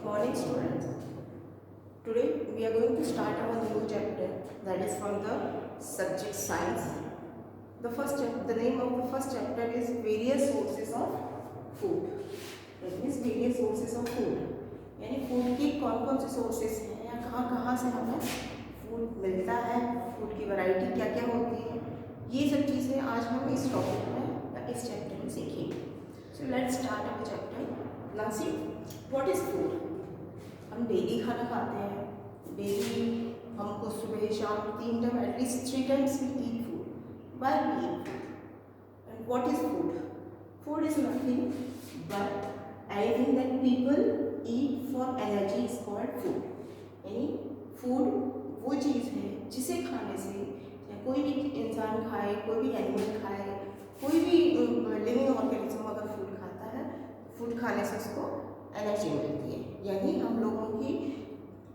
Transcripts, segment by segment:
Morning students. Today we are going to start our new chapter, that is from the subject science. The name of the first chapter is various sources of food. That means various sources of food. यानी food की कौन कौन से sources हैं या कहाँ कहाँ से हमें फूड मिलता है, फूड की वैरायटी क्या क्या होती है, ये सब चीज़ें आज हम इस टॉपिक में या इस चैप्टर में सीखेंगे. So let's start our chapter. Now see what is food. हम डेली खाना खाते हैं. डेली हमको सुबह शाम 3 time at least 3 times we eat food. Why we eat food and what is food. Food is nothing but anything that people eat for energy is called food. यानी food वो चीज़ है जिसे खाने से या कोई भी इंसान खाए, कोई भी एनिमल खाए, कोई भी लिविंग ऑर्गेनिज्म अगर फूड खाता है, फूड खाने से उसको एनर्जी मिलती है. यानी हम लोगों की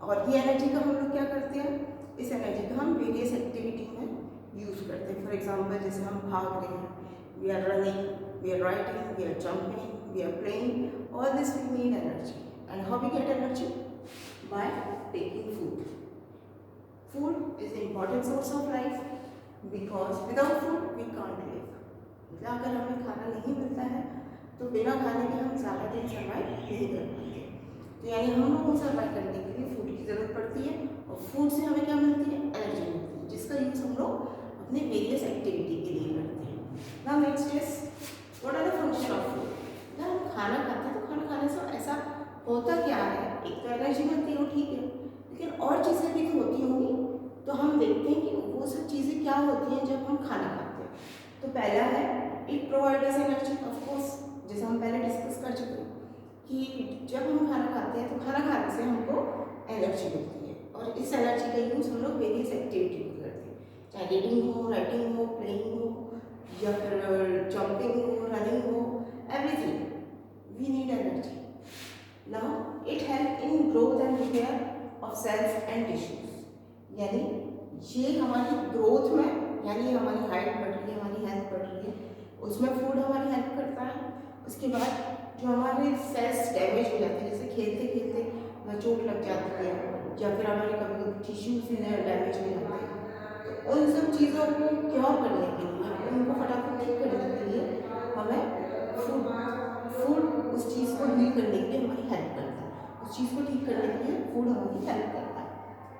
और ये एनर्जी का हम लोग क्या करते हैं, इस एनर्जी का हम वेरियस एक्टिविटी में यूज़ करते हैं. फॉर एग्जांपल जैसे हम भाग रहे हैं, we are running, we are writing, we are jumping, we are playing, all this we need energy. And how we get energy? By taking food. Food is an important source of life because without food we can't live. मतलब अगर हमें खाना नहीं मिलता है तो बिना खाने के हम ज़्यादा दिन सर्वाइव नहीं कर पाते. तो यानी हम लोगों को सर्वाइव करने के लिए फूड की ज़रूरत पड़ती है और फूड से हमें क्या मिलती है? एनर्जी मिलती है, जिसका यूज़ हम लोग अपने वेरियस एक्टिविटी के लिए करते हैं. Now next is what are the function of food. जब हम खाना खाते हैं तो खाना खाने से ऐसा होता क्या है, एक तो एनर्जी मिलती है वो ठीक है, लेकिन और चीज़ें भी तो होती होंगी. तो हम देखते हैं कि वो सब चीज़ें क्या होती हैं जब हम खाना खाते हैं. तो पहला है it provides energy. Of course जैसे हम पहले डिस्कस कर चुके हैं कि जब हम खाना खाते हैं तो खाना खाने से हमको एनर्जी मिलती है और इस एनर्जी का यूज़ हम लोग वेरियस एक्टिविटी में करते हैं, चाहे रीडिंग हो, राइटिंग हो, प्लेइंग हो या फिर जंपिंग हो, रनिंग हो, everything we need energy. Now it help in growth and repair of cells and tissues. यानी ये हमारी ग्रोथ में, यानी हमारी हाइट बढ़ रही है, हमारी हेल्थ बढ़ रही है, उसमें फूड हमारी हेल्प करता है. उसके बाद जो हमारे सेल्स डैमेज हो जाते हैं, जैसे खेलते खेलते चोट लग जाती है या फिर हमारे कभी कभी टिश्यूज डैमेज हो जाते हैं, तो उन सब चीज़ों को क्योर करने के लिए, उनको फटाफट ठीक करने के लिए हमें फूड उस चीज़ को हील करने के लिए हमारी हेल्प करता है. उस चीज़ को ठीक करने के लिए फूड हमारी हेल्प करता है.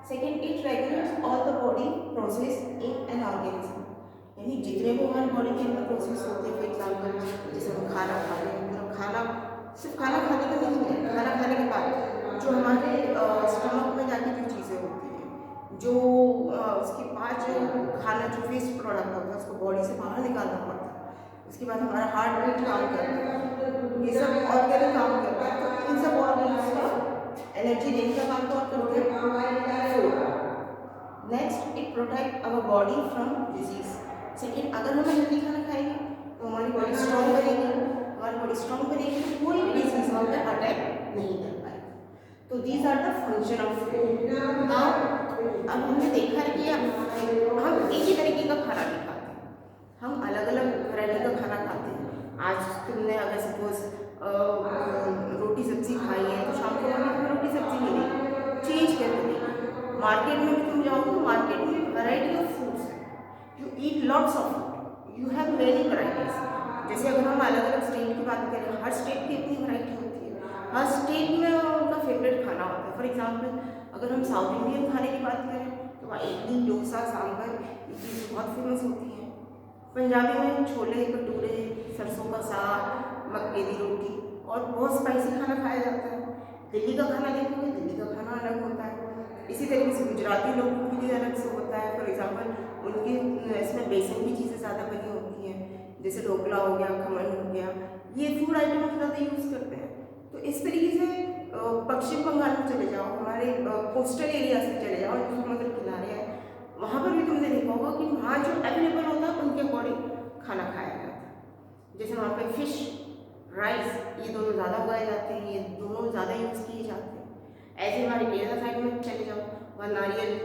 Second, it regulates all the body process in an organism. यानी जितने भी हमारी बॉडी के अंदर प्रोसेस होते हैं, फॉर एग्जाम्पल जैसे हम खाना खा रहे हैं, तो खाना सिर्फ खाना खाने का नहीं है, खाना खाने के बाद जो हमारे स्टमक में जाके जो चीज़ें होती हैं, जो उसके बाद जो खाना जो वेस्ट प्रोडक्ट होता है उसको बॉडी से बाहर निकालना पड़ता है. उसके बाद हमारा हार्ट बीट काम करता है, ये सब ऑर्गेन काम करता है. तो इन सब ऑर्गन्स का एनर्जी देने का काम कौन करते हैं? Food. Next, it protect our body from disease. Second, अगर हम हेल्दी खाना खाएंगे तो हमारी बॉडी स्ट्रॉन्ग बनेगी. हमारी बॉडी स्ट्रॉन्ग बनेगी तो कोई भी डिजीज हम पे अटैक नहीं कर पाएगा. तो these are the function of food. Now अब हमने देखा है कि हम एक ही तरीके का खाना नहीं खाते, हम अलग अलग वैरायटी का खाना खाते हैं. आज तुमने अगर सपोज रोटी सब्जी खाई है तो शाम को मम्मी तुम्हें रोटी सब्जी मिलेगी, चेंज कर देगी. मार्केट में भी तुम जाओ तो मार्केट में वैरायटी ऑफ फूड्स है. You eat lots of food, you have many varieties. जैसे अगर हम अलग अलग स्टेट की बात करें, हर स्टेट की अपनी वैरायटी होती है, हर स्टेट में उनका फेवरेट खाना होता है. फॉर एग्जाम्पल अगर हम साउथ इंडियन खाने की बात करें तो वहाँ इडली, डोसा, सांभर ये चीज़ बहुत फेमस होती है. पंजाबी में छोले भटूरे, सरसों का साग, मक्के की रोटी और बहुत स्पाइसी खाना खाया जाता है. दिल्ली का खाना देखोगे, दिल्ली का खाना अलग होता है. इसी तरीके से गुजराती लोगों के लिए अलग से होता है. फॉर एग्जांपल उनके इसमें बेसन की चीज़ें ज़्यादा बनी होती हैं, जैसे ढोकला हो गया, खमन हो गया, ये फूड आइटम हम ज़्यादा यूज़ करते हैं. तो इस तरीके से पश्चिम बंगाल में चले जाओ, हमारे कोस्टल एरिया से चले जाओ जो समुद्र किनारे हैं, वहाँ पर भी तुमने देखा होगा कि वहाँ जो अवेलेबल होता है उनके अकॉर्डिंग खाना खाया जाता है. जैसे वहाँ पे फिश, राइस ये दोनों ज़्यादा उगाए जाते हैं, ये दोनों ज़्यादा यूज़ किए जाते हैं. ऐसे हमारे केरला साइड में चले जाओ, वहाँ नारियल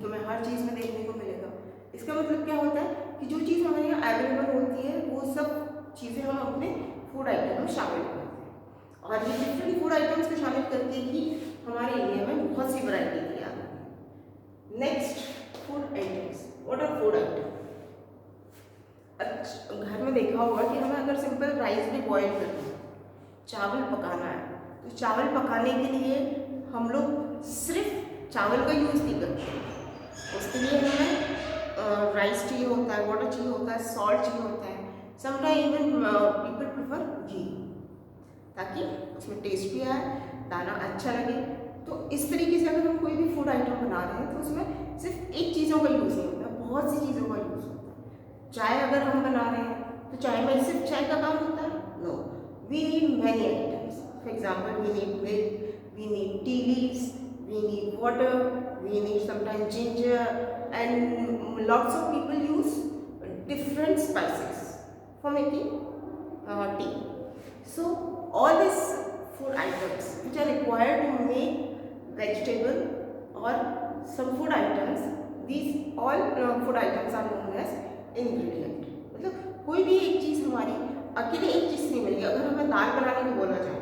तुम्हें हर चीज़ में देखने को मिलेगा. इसका मतलब क्या होता है कि जो चीज़ हमारे यहाँ अवेलेबल होती है वो सब चीज़ें हम अपने फूड आइटम में शामिल करते हैं. और ये डिफरेंट फूड आइटम्स को शामिल करके ही हमारे इंडिया में बहुत सी वैरायटी तैयार है। Next, food items. What are food item? घर में देखा होगा कि हमें अगर सिंपल राइस भी बॉयल करना है, चावल पकाना है, तो चावल पकाने के लिए हम लोग सिर्फ चावल का यूज़ नहीं करते। उसके लिए हमें राइस चाहिए होता है, वाटर चाहिए होता है, सॉल्ट चाहिए होता है, समटाइम इवन पीपल प्रेफर घी, ताकि उसमें टेस्ट भी आए, दाना अच्छा लगे। तो इस तरीके से अगर हम कोई भी फूड आइटम बना रहे हैं तो उसमें सिर्फ एक चीज़ों का यूज़ नहीं होता, बहुत सी चीज़ों का यूज़ होता है। चाय अगर हम बना रहे हैं तो चाय में सिर्फ चाय का काम होता है? No, we need many items. For example, we need milk, we need tea leaves, we need water, we need sometimes ginger, and lots of people use different spices for making tea. So all these food items which are required to make vegetable or some food items, these all food items are known as ingredient. मतलब कोई भी एक चीज़ हमारी अकेले एक चीज़ नहीं मिलेगी। अगर हमें दाल बनाने को बोला जाए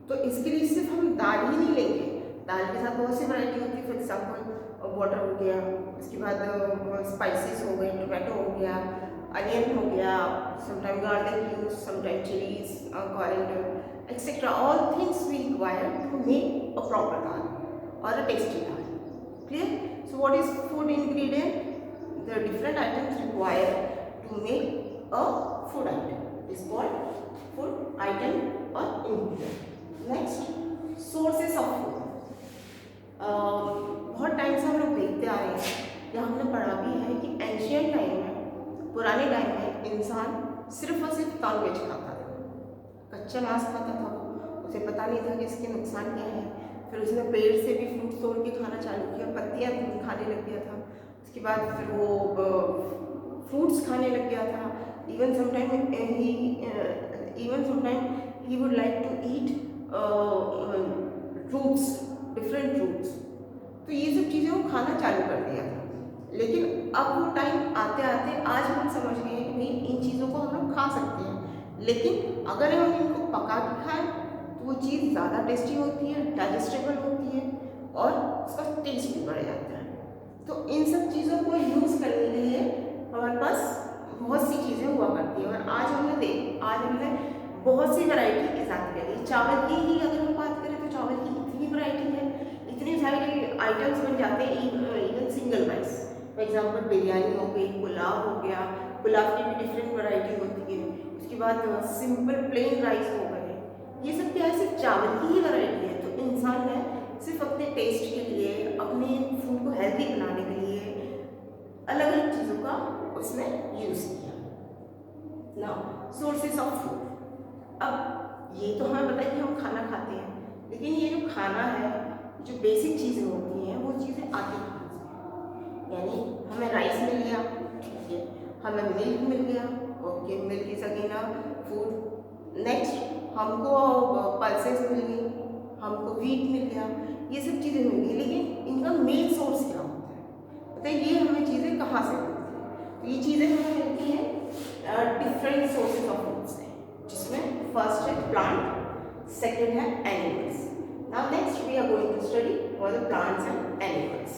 तो इसके लिए सिर्फ हम दाल ही नहीं लेंगे, दाल के साथ बहुत सी वैरायटी होती है। फॉर एग्जाम्पल वाटर हो गया, उसके बाद स्पाइसेस हो गए, टोमेटो हो गया, अनियन हो गया, sometime garlic use, sometime chillies, coriander etcetera, all things we require to make a proper dal और a tasty dal. Clear? So what is food ingredient? The different items required to make a food item is called food item और ingredient. Next, sources of food. बहुत time से हम लोग देखते आ रहे हैं या हमने पढ़ा भी है कि एंशियंट टाइम में, पुराने टाइम में इंसान सिर्फ और सिर्फ नॉन वेज खाता था, कच्चा मांस खाता था। वो उसे पता नहीं था कि इसके नुकसान क्या है। फिर उसने पेड़ से भी फ्रूट तोड़ के खाना चालू किया, पत्तियाँ खाने लग गया था। उसके बाद फिर वो फ्रूट्स खाने लग गया था। Even sometime he would like to eat fruits, different fruits. तो ये सब चीज़ें वो खाना चालू कर दिया था। लेकिन अब वो टाइम आते आते आज हम समझ गए हैं कि भाई इन चीज़ों को हम लोग खा सकते हैं, लेकिन अगर हम इनको पका के खाएं तो वो चीज़ ज़्यादा टेस्टी होती है, डाइजेस्टेबल होती है और उसका टेस्ट भी बढ़ जाता है। तो इन सब चीज़ों को यूज़ करने के लिए हमारे पास बहुत सी चीज़ें हुआ करती हैं। और आज हमने बहुत सी वैरायटी इजाद करी। चावल की ही अगर हम बात करें तो चावल की इतनी वैरायटी है, इतने सारे आइटम्स बन जाते हैं, even single rice. For example biryani हो गई, पुलाव हो गया, पुलाव की भी डिफरेंट वैरायटी होती है। उसके बाद सिंपल प्लेन राइस हो गए, ये सब क्या है, सिर्फ चावल की ही वैरायटी है। तो इंसान ने सिर्फ अपने टेस्ट के लिए, अपने फूड को हेल्दी बनाने के लिए अलग अलग चीज़ों का उसने यूज़ किया। Now sources of food. अब ये तो हमें पता है कि हम खाना खाते हैं, लेकिन ये जो खाना है, जो बेसिक चीज़ें होती हैं, वो चीज़ें आती कहाँ से? यानी हमें राइस मिल गया, ठीक है, हमें मिल्क मिल गया, okay, milk is again a food. Next हमको पल्सेस मिल गई, हमको व्हीट मिल गया, ये सब चीज़ें मिल गई। लेकिन इनका मेन सोर्स क्या होता है? पता है ये हमें चीज़ें कहाँ से मिलती हैं? तो ये चीज़ें हमें मिलती हैं डिफरेंट सोर्सेज ऑफ फूड से, जिसमें फर्स्ट है प्लांट, सेकेंड है animals. Now next we are going to study for the plants and animals.